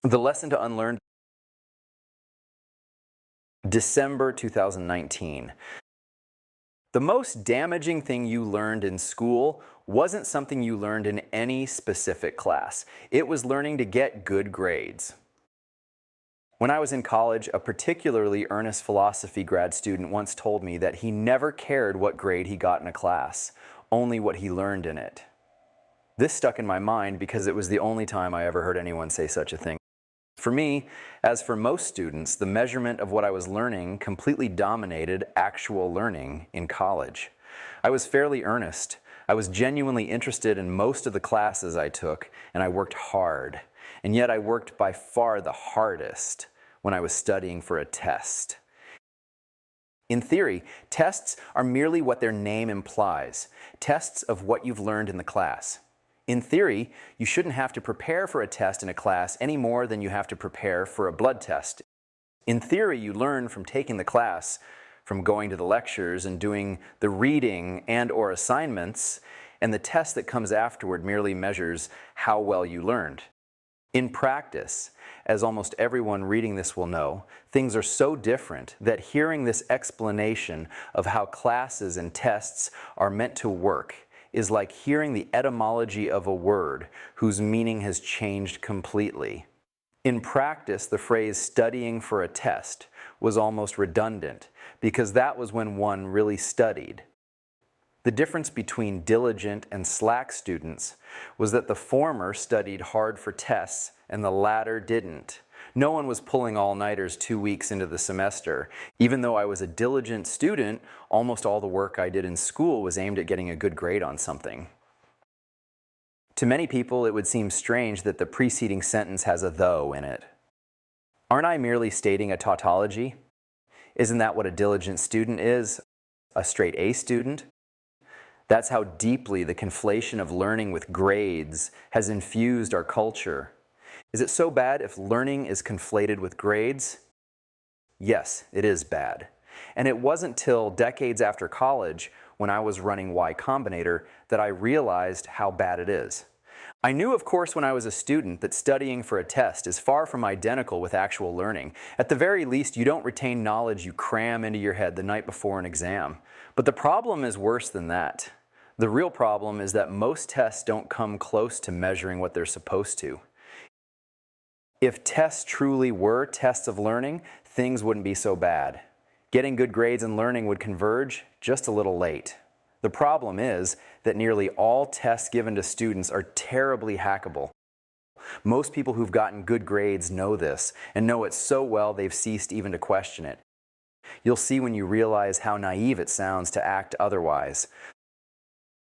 The lesson to unlearn, December 2019. The most damaging thing you learned in school wasn't something you learned in any specific class. It was learning to get good grades. When I was in college, a particularly earnest philosophy grad student once told me that he never cared what grade he got in a class, only what he learned in it. This stuck in my mind because it was the only time I ever heard anyone say such a thing. For me, as for most students, the measurement of what I was learning completely dominated actual learning in college. I was fairly earnest. I was genuinely interested in most of the classes I took, and I worked hard. And yet I worked by far the hardest when I was studying for a test. In theory, tests are merely what their name implies, tests of what you've learned in the class. In theory, you shouldn't have to prepare for a test in a class any more than you have to prepare for a blood test. In theory, you learn from taking the class, from going to the lectures and doing the reading and/or assignments, and the test that comes afterward merely measures how well you learned. In practice, as almost everyone reading this will know, things are so different that hearing this explanation of how classes and tests are meant to work is like hearing the etymology of a word whose meaning has changed completely. In practice, the phrase studying for a test was almost redundant because that was when one really studied. The difference between diligent and slack students was that the former studied hard for tests and the latter didn't. No one was pulling all-nighters 2 weeks into the semester. Even though I was a diligent student, almost all the work I did in school was aimed at getting a good grade on something. To many people, it would seem strange that the preceding sentence has a though in it. Aren't I merely stating a tautology? Isn't that what a diligent student is? A straight A student? That's how deeply the conflation of learning with grades has infused our culture. Is it so bad if learning is conflated with grades? Yes, it is bad. And it wasn't till decades after college, when I was running Y Combinator, that I realized how bad it is. I knew, of course, when I was a student that studying for a test is far from identical with actual learning. At the very least, you don't retain knowledge you cram into your head the night before an exam. But the problem is worse than that. The real problem is that most tests don't come close to measuring what they're supposed to. If tests truly were tests of learning, things wouldn't be so bad. Getting good grades and learning would converge just a little late. The problem is that nearly all tests given to students are terribly hackable. Most people who've gotten good grades know this, and know it so well they've ceased even to question it. You'll see when you realize how naive it sounds to act otherwise.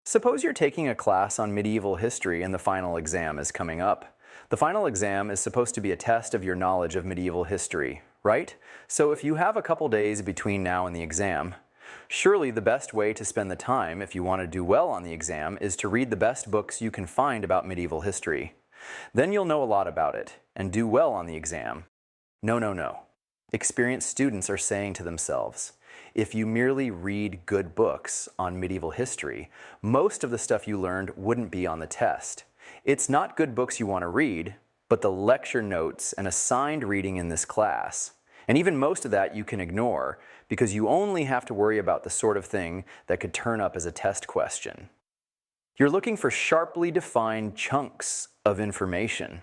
Suppose you're taking a class on medieval history and the final exam is coming up. The final exam is supposed to be a test of your knowledge of medieval history, right? So if you have a couple days between now and the exam, surely the best way to spend the time if you want to do well on the exam is to read the best books you can find about medieval history. Then you'll know a lot about it and do well on the exam. No, no, no. Experienced students are saying to themselves, if you merely read good books on medieval history, most of the stuff you learned wouldn't be on the test. It's not good books you want to read, but the lecture notes and assigned reading in this class. And even most of that you can ignore because you only have to worry about the sort of thing that could turn up as a test question. You're looking for sharply defined chunks of information.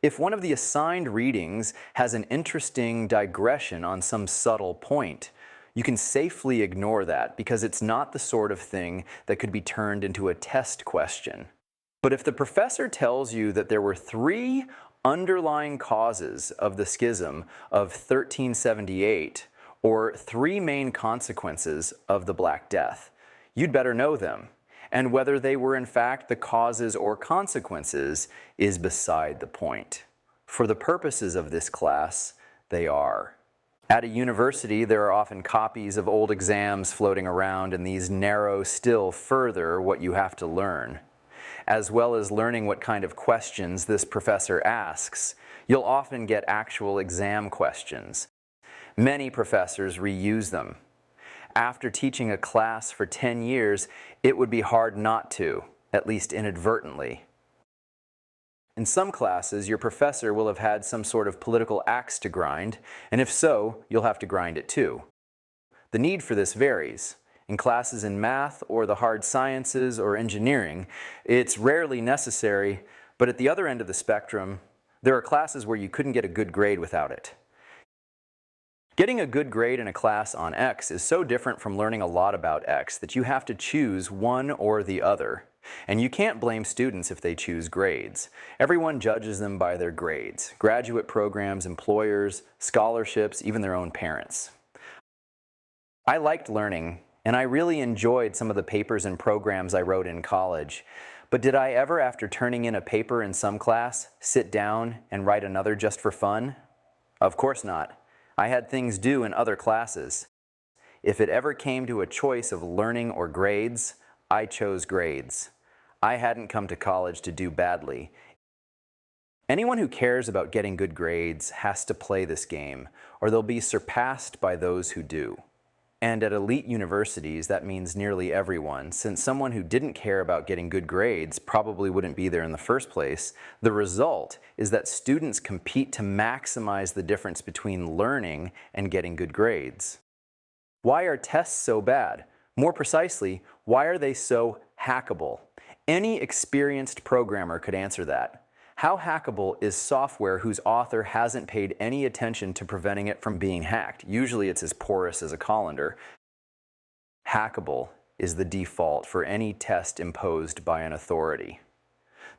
If one of the assigned readings has an interesting digression on some subtle point, you can safely ignore that because it's not the sort of thing that could be turned into a test question. But if the professor tells you that there were 3 underlying causes of the schism of 1378, or 3 main consequences of the Black Death, you'd better know them. And whether they were in fact the causes or consequences is beside the point. For the purposes of this class, they are. At a university, there are often copies of old exams floating around, and these narrow still further what you have to learn. As well as learning what kind of questions this professor asks, you'll often get actual exam questions. Many professors reuse them. After teaching a class for 10 years, it would be hard not to, at least inadvertently. In some classes, your professor will have had some sort of political axe to grind, and if so, you'll have to grind it too. The need for this varies. In classes in math or the hard sciences or engineering, it's rarely necessary, but at the other end of the spectrum, there are classes where you couldn't get a good grade without it. Getting a good grade in a class on X is so different from learning a lot about X that you have to choose one or the other. And you can't blame students if they choose grades. Everyone judges them by their grades. Graduate programs, employers, scholarships, even their own parents. I liked learning, and I really enjoyed some of the papers and programs I wrote in college. But did I ever, after turning in a paper in some class, sit down and write another just for fun? Of course not. I had things due in other classes. If it ever came to a choice of learning or grades, I chose grades. I hadn't come to college to do badly. Anyone who cares about getting good grades has to play this game, or they'll be surpassed by those who do. And at elite universities, that means nearly everyone. Since someone who didn't care about getting good grades probably wouldn't be there in the first place, the result is that students compete to maximize the difference between learning and getting good grades. Why are tests so bad? More precisely, why are they so hackable? Any experienced programmer could answer that. How hackable is software whose author hasn't paid any attention to preventing it from being hacked? Usually it's as porous as a colander. Hackable is the default for any test imposed by an authority.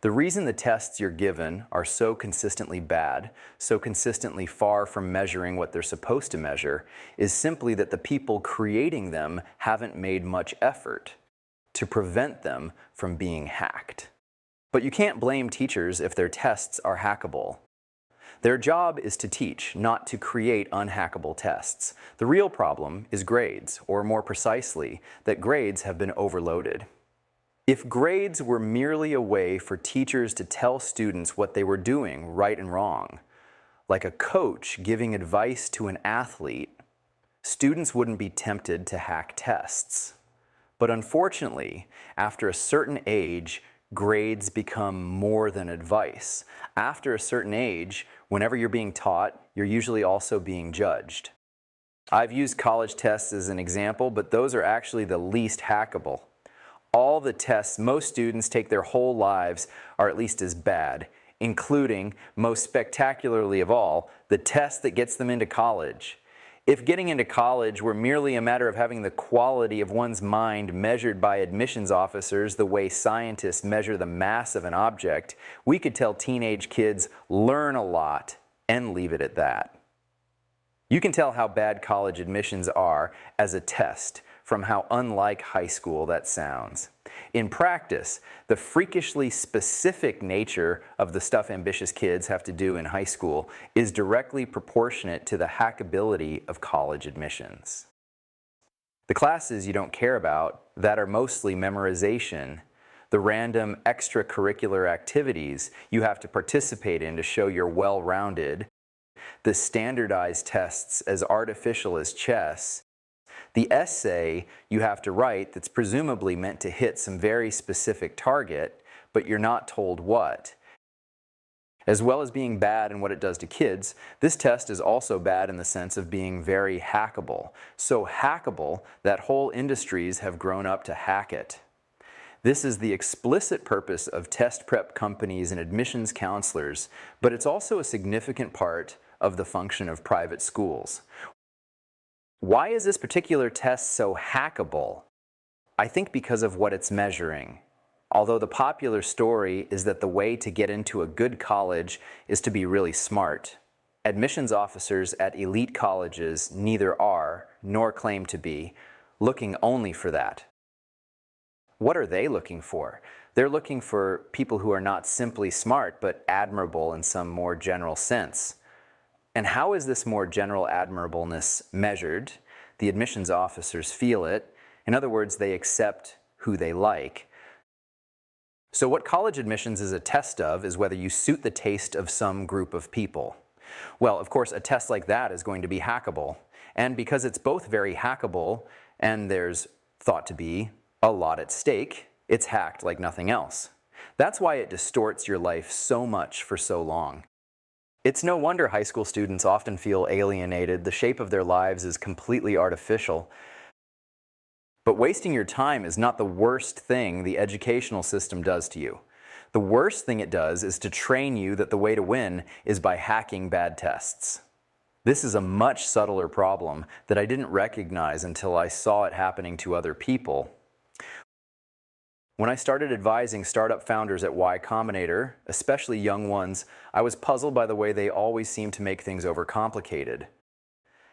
The reason the tests you're given are so consistently bad, so consistently far from measuring what they're supposed to measure, is simply that the people creating them haven't made much effort to prevent them from being hacked. But you can't blame teachers if their tests are hackable. Their job is to teach, not to create unhackable tests. The real problem is grades, or more precisely, that grades have been overloaded. If grades were merely a way for teachers to tell students what they were doing right and wrong, like a coach giving advice to an athlete, students wouldn't be tempted to hack tests. But unfortunately, after a certain age, grades become more than advice. After a certain age, whenever you're being taught, you're usually also being judged. I've used college tests as an example, but those are actually the least hackable. All the tests most students take their whole lives are at least as bad, including, most spectacularly of all, the test that gets them into college. If getting into college were merely a matter of having the quality of one's mind measured by admissions officers the way scientists measure the mass of an object, we could tell teenage kids, learn a lot, and leave it at that. You can tell how bad college admissions are as a test from how unlike high school that sounds. In practice, the freakishly specific nature of the stuff ambitious kids have to do in high school is directly proportionate to the hackability of college admissions. The classes you don't care about, that are mostly memorization, the random extracurricular activities you have to participate in to show you're well-rounded, the standardized tests as artificial as chess, the essay you have to write that's presumably meant to hit some very specific target, but you're not told what. As well as being bad in what it does to kids, this test is also bad in the sense of being very hackable. So hackable that whole industries have grown up to hack it. This is the explicit purpose of test prep companies and admissions counselors, but it's also a significant part of the function of private schools. Why is this particular test so hackable? I think because of what it's measuring. Although the popular story is that the way to get into a good college is to be really smart, admissions officers at elite colleges neither are, nor claim to be, looking only for that. What are they looking for? They're looking for people who are not simply smart, but admirable in some more general sense. And how is this more general admirableness measured? The admissions officers feel it. In other words, they accept who they like. So what college admissions is a test of is whether you suit the taste of some group of people. Well, of course, a test like that is going to be hackable. And because it's both very hackable and there's thought to be a lot at stake, it's hacked like nothing else. That's why it distorts your life so much for so long. It's no wonder high school students often feel alienated. The shape of their lives is completely artificial. But wasting your time is not the worst thing the educational system does to you. The worst thing it does is to train you that the way to win is by hacking bad tests. This is a much subtler problem that I didn't recognize until I saw it happening to other people. When I started advising startup founders at Y Combinator, especially young ones, I was puzzled by the way they always seemed to make things overcomplicated.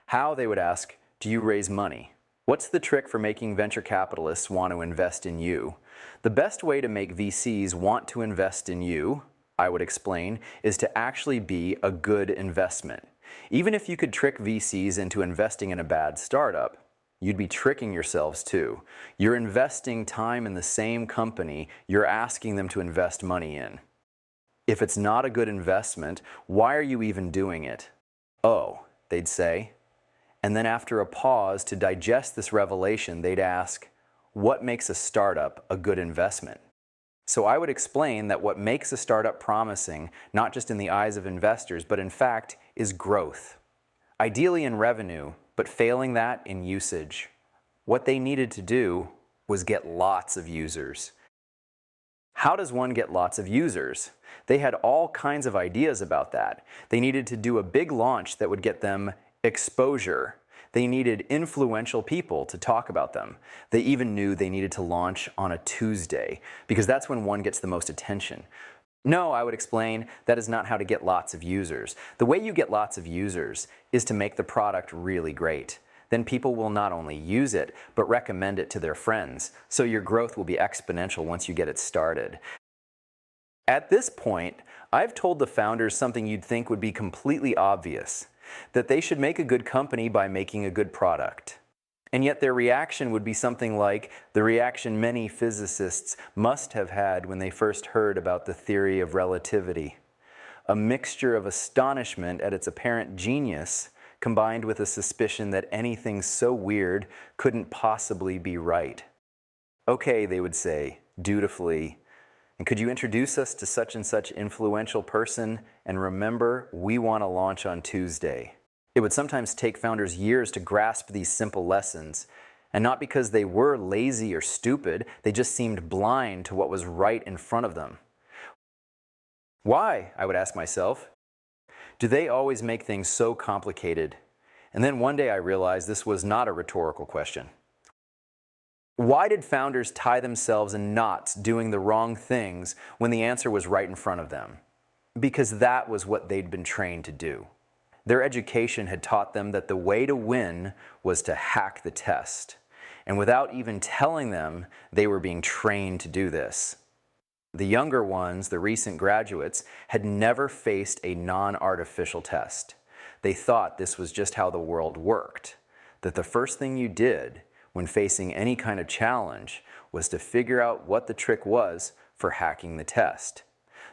How, they would ask, do you raise money? What's the trick for making venture capitalists want to invest in you? The best way to make VCs want to invest in you, I would explain, is to actually be a good investment. Even if you could trick VCs into investing in a bad startup, you'd be tricking yourselves too. You're investing time in the same company you're asking them to invest money in. If it's not a good investment, why are you even doing it? Oh, they'd say. And then after a pause to digest this revelation, they'd ask, what makes a startup a good investment? So I would explain that what makes a startup promising, not just in the eyes of investors, but in fact, is growth. Ideally in revenue, but failing that in usage. What they needed to do was get lots of users. How does one get lots of users? They had all kinds of ideas about that. They needed to do a big launch that would get them exposure. They needed influential people to talk about them. They even knew they needed to launch on a Tuesday, because that's when one gets the most attention. No, I would explain, that is not how to get lots of users. The way you get lots of users is to make the product really great. Then people will not only use it, but recommend it to their friends. So your growth will be exponential once you get it started. At this point, I've told the founders something you'd think would be completely obvious, that they should make a good company by making a good product. And yet their reaction would be something like the reaction many physicists must have had when they first heard about the theory of relativity. A mixture of astonishment at its apparent genius combined with a suspicion that anything so weird couldn't possibly be right. Okay, they would say, dutifully, and could you introduce us to such and such influential person? And remember, we want to launch on Tuesday. It would sometimes take founders years to grasp these simple lessons, and not because they were lazy or stupid, they just seemed blind to what was right in front of them. Why, I would ask myself, do they always make things so complicated? And then one day I realized this was not a rhetorical question. Why did founders tie themselves in knots doing the wrong things when the answer was right in front of them? Because that was what they'd been trained to do. Their education had taught them that the way to win was to hack the test. And without even telling them, they were being trained to do this. The younger ones, the recent graduates, had never faced a non-artificial test. They thought this was just how the world worked, that the first thing you did when facing any kind of challenge was to figure out what the trick was for hacking the test.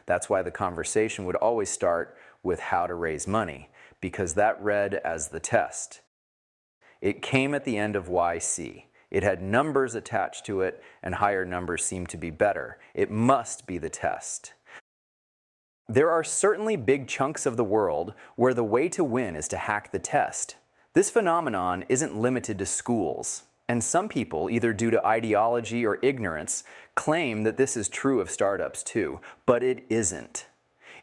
That's why the conversation would always start with how to raise money, because that read as the test. It came at the end of YC. It had numbers attached to it, and higher numbers seemed to be better. It must be the test. There are certainly big chunks of the world where the way to win is to hack the test. This phenomenon isn't limited to schools. And some people, either due to ideology or ignorance, claim that this is true of startups too, but it isn't.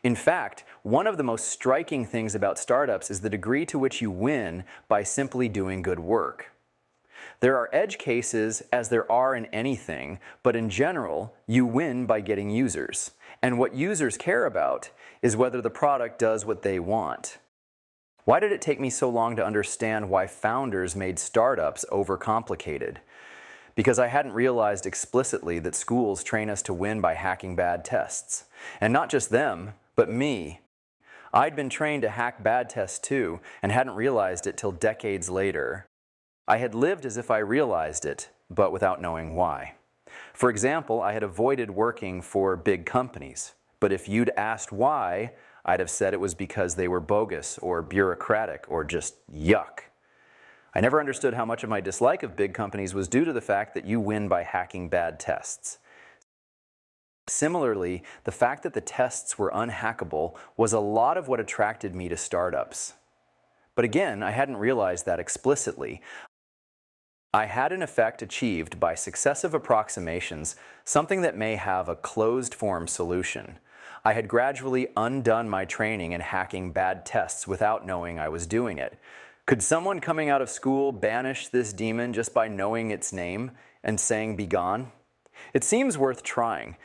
In fact, one of the most striking things about startups is the degree to which you win by simply doing good work. There are edge cases as there are in anything, but in general, you win by getting users. And what users care about is whether the product does what they want. Why did it take me so long to understand why founders made startups overcomplicated? Because I hadn't realized explicitly that schools train us to win by hacking bad tests. And not just them, but me. I'd been trained to hack bad tests too, and hadn't realized it till decades later. I had lived as if I realized it, but without knowing why. For example, I had avoided working for big companies, but if you'd asked why, I'd have said it was because they were bogus or bureaucratic or just yuck. I never understood how much of my dislike of big companies was due to the fact that you win by hacking bad tests. Similarly, the fact that the tests were unhackable was a lot of what attracted me to startups. But again, I hadn't realized that explicitly. I had in effect achieved by successive approximations something that may have a closed-form solution. I had gradually undone my training in hacking bad tests without knowing I was doing it. Could someone coming out of school banish this demon just by knowing its name and saying "begone"? It seems worth trying.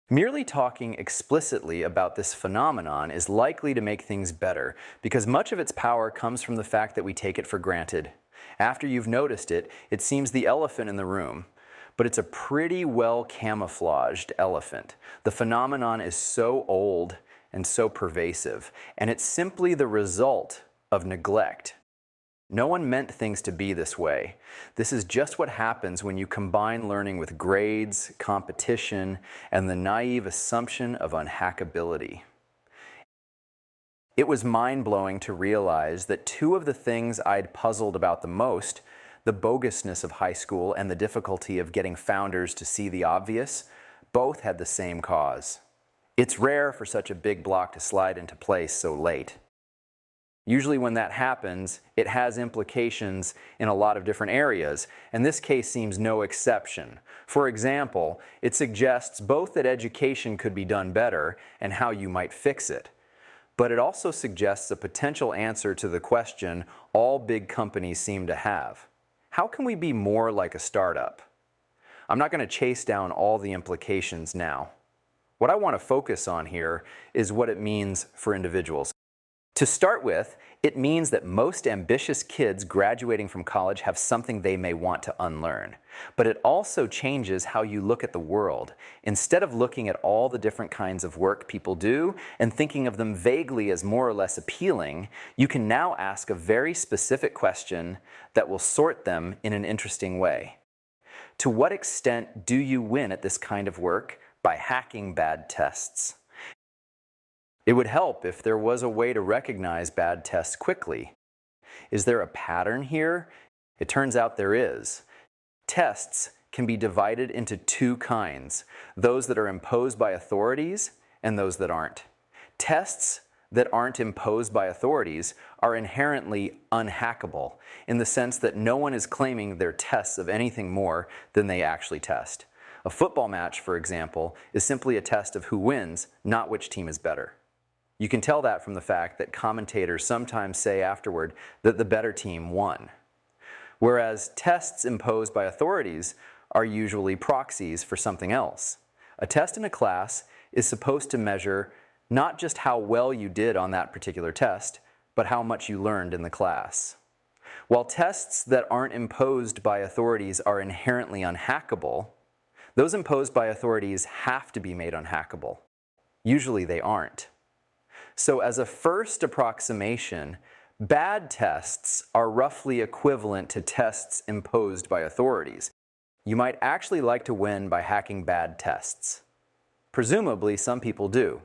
Merely talking explicitly about this phenomenon is likely to make things better because much of its power comes from the fact that we take it for granted. After you've noticed it, it seems the elephant in the room. But it's a pretty well camouflaged elephant. The phenomenon is so old and so pervasive, and it's simply the result of neglect. No one meant things to be this way. This is just what happens when you combine learning with grades, competition, and the naive assumption of unhackability. It was mind-blowing to realize that two of the things I'd puzzled about the most, the bogusness of high school and the difficulty of getting founders to see the obvious, both had the same cause. It's rare for such a big block to slide into place so late. Usually when that happens, it has implications in a lot of different areas, and this case seems no exception. For example, it suggests both that education could be done better and how you might fix it. But it also suggests a potential answer to the question all big companies seem to have. How can we be more like a startup? I'm not going to chase down all the implications now. What I want to focus on here is what it means for individuals. To start with, it means that most ambitious kids graduating from college have something they may want to unlearn. But it also changes how you look at the world. Instead of looking at all the different kinds of work people do and thinking of them vaguely as more or less appealing, you can now ask a very specific question that will sort them in an interesting way. To what extent do you win at this kind of work by hacking bad tests? It would help if there was a way to recognize bad tests quickly. Is there a pattern here? It turns out there is. Tests can be divided into two kinds, those that are imposed by authorities and those that aren't. Tests that aren't imposed by authorities are inherently unhackable in the sense that no one is claiming they're tests of anything more than they actually test. A football match, for example, is simply a test of who wins, not which team is better. You can tell that from the fact that commentators sometimes say afterward that the better team won. Whereas tests imposed by authorities are usually proxies for something else. A test in a class is supposed to measure not just how well you did on that particular test, but how much you learned in the class. While tests that aren't imposed by authorities are inherently unhackable, those imposed by authorities have to be made unhackable. Usually they aren't. So as a first approximation, bad tests are roughly equivalent to tests imposed by authorities. You might actually like to win by hacking bad tests. Presumably, some people do.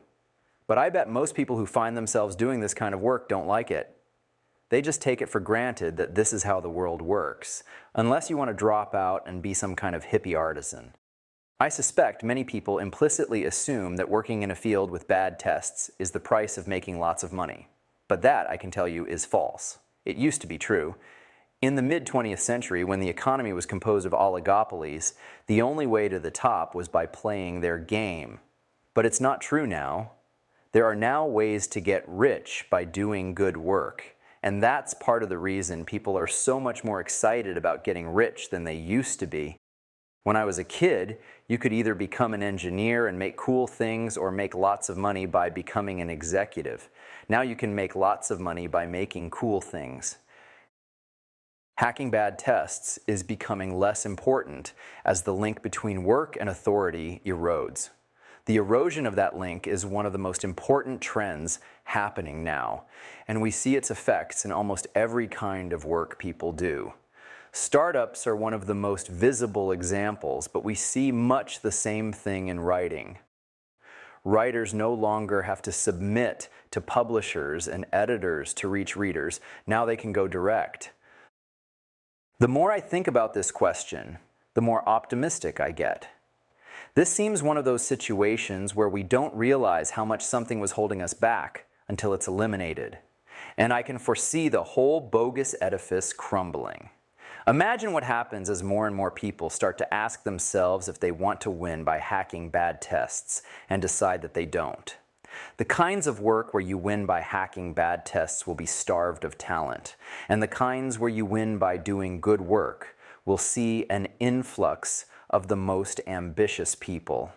But I bet most people who find themselves doing this kind of work don't like it. They just take it for granted that this is how the world works, unless you want to drop out and be some kind of hippie artisan. I suspect many people implicitly assume that working in a field with bad tests is the price of making lots of money. But that, I can tell you, is false. It used to be true. In the mid-20th century, when the economy was composed of oligopolies, the only way to the top was by playing their game. But it's not true now. There are now ways to get rich by doing good work. And that's part of the reason people are so much more excited about getting rich than they used to be. When I was a kid, you could either become an engineer and make cool things or make lots of money by becoming an executive. Now you can make lots of money by making cool things. Hacking bad tests is becoming less important as the link between work and authority erodes. The erosion of that link is one of the most important trends happening now, and we see its effects in almost every kind of work people do. Startups are one of the most visible examples, but we see much the same thing in writing. Writers no longer have to submit to publishers and editors to reach readers. Now they can go direct. The more I think about this question, the more optimistic I get. This seems one of those situations where we don't realize how much something was holding us back until it's eliminated. And I can foresee the whole bogus edifice crumbling. Imagine what happens as more and more people start to ask themselves if they want to win by hacking bad tests and decide that they don't. The kinds of work where you win by hacking bad tests will be starved of talent, and the kinds where you win by doing good work will see an influx of the most ambitious people.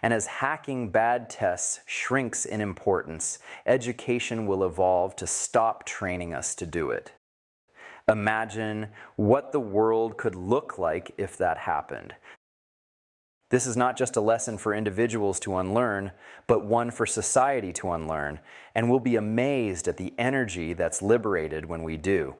And as hacking bad tests shrinks in importance, education will evolve to stop training us to do it. Imagine what the world could look like if that happened. This is not just a lesson for individuals to unlearn, but one for society to unlearn, and we'll be amazed at the energy that's liberated when we do.